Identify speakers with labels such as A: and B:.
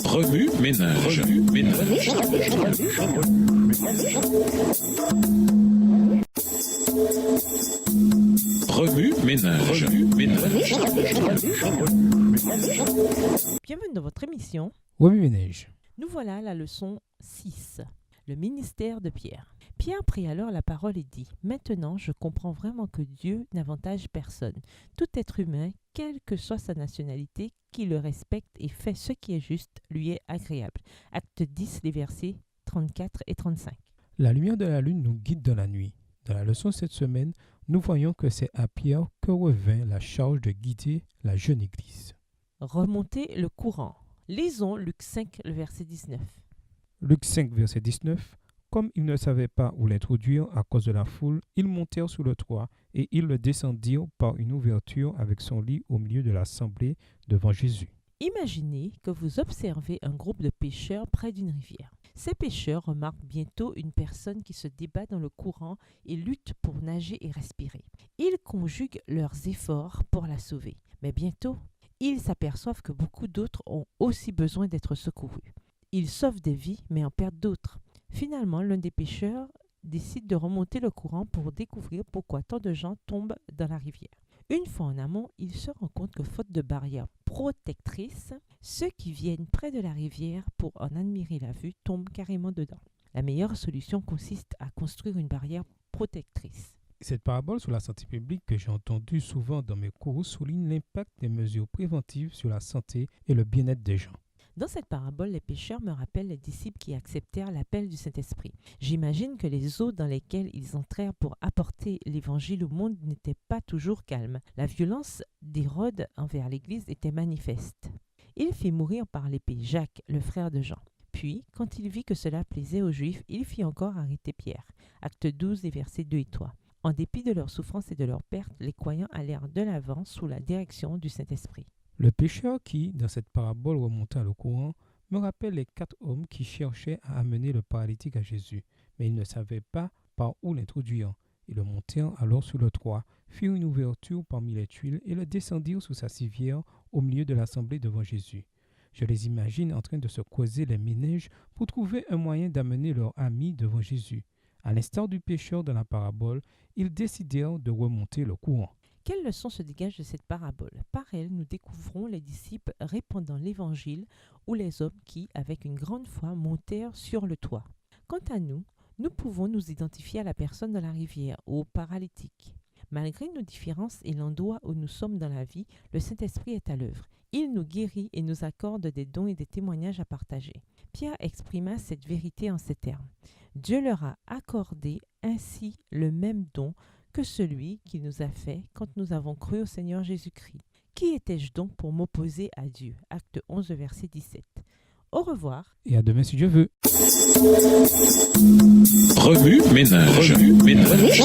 A: Remue ménage. Remue ménage.
B: Bienvenue dans votre émission.
C: Remue ménage.
B: Nous voilà à la leçon 6, le ministère de Pierre. Pierre prit alors la parole et dit « Maintenant, je comprends vraiment que Dieu n'avantage personne. Tout être humain, quelle que soit sa nationalité, qui le respecte et fait ce qui est juste, lui est agréable. » Acte 10, les versets 34 et 35.
C: La lumière de la lune nous guide dans la nuit. Dans la leçon cette semaine, nous voyons que c'est à Pierre que revint la charge de guider la jeune Église.
B: Remonter le courant. Lisons Luc 5, le verset 19.
C: Luc 5, verset 19. Comme ils ne savaient pas où l'introduire à cause de la foule, ils montèrent sur le toit et ils le descendirent par une ouverture avec son lit au milieu de l'assemblée devant Jésus.
B: Imaginez que vous observez un groupe de pêcheurs près d'une rivière. Ces pêcheurs remarquent bientôt une personne qui se débat dans le courant et lutte pour nager et respirer. Ils conjuguent leurs efforts pour la sauver. Mais bientôt, ils s'aperçoivent que beaucoup d'autres ont aussi besoin d'être secourus. Ils sauvent des vies, mais en perdent d'autres. Finalement, l'un des pêcheurs décide de remonter le courant pour découvrir pourquoi tant de gens tombent dans la rivière. Une fois en amont, il se rend compte que faute de barrières protectrices, ceux qui viennent près de la rivière pour en admirer la vue tombent carrément dedans. La meilleure solution consiste à construire une barrière protectrice.
C: Cette parabole sur la santé publique que j'ai entendue souvent dans mes cours souligne l'impact des mesures préventives sur la santé et le bien-être des gens.
B: Dans cette parabole, les pêcheurs me rappellent les disciples qui acceptèrent l'appel du Saint-Esprit. J'imagine que les eaux dans lesquelles ils entrèrent pour apporter l'Évangile au monde n'étaient pas toujours calmes. La violence d'Hérode envers l'Église était manifeste. Il fit mourir par l'épée Jacques, le frère de Jean. Puis, quand il vit que cela plaisait aux Juifs, il fit encore arrêter Pierre. Acte 12, les versets 2 et 3. En dépit de leur souffrance et de leur perte, les croyants allèrent de l'avant sous la direction du Saint-Esprit.
C: Le pêcheur qui, dans cette parabole, remonta le courant, me rappelle les 4 hommes qui cherchaient à amener le paralytique à Jésus, mais ils ne savaient pas par où l'introduire. Ils le montèrent alors sur le toit, firent une ouverture parmi les tuiles et le descendirent sous sa civière au milieu de l'assemblée devant Jésus. Je les imagine en train de se creuser les méninges pour trouver un moyen d'amener leur ami devant Jésus. À l'instar du pêcheur dans la parabole, ils décidèrent de remonter le courant.
B: Quelle leçon se dégage de cette parabole? Par elle, nous découvrons les disciples répandant l'Évangile ou les hommes qui, avec une grande foi, montèrent sur le toit. Quant à nous, nous pouvons nous identifier à la personne de la rivière ou au paralytique. Malgré nos différences et l'endroit où nous sommes dans la vie, le Saint-Esprit est à l'œuvre. Il nous guérit et nous accorde des dons et des témoignages à partager. Pierre exprima cette vérité en ces termes. Dieu leur a accordé ainsi le même don que celui qui nous a fait quand nous avons cru au Seigneur Jésus-Christ. Qui étais-je donc pour m'opposer à Dieu? Acte 11, verset 17. Au revoir.
C: Et à demain si Dieu veut.
A: Remue ménage. Remue ménage.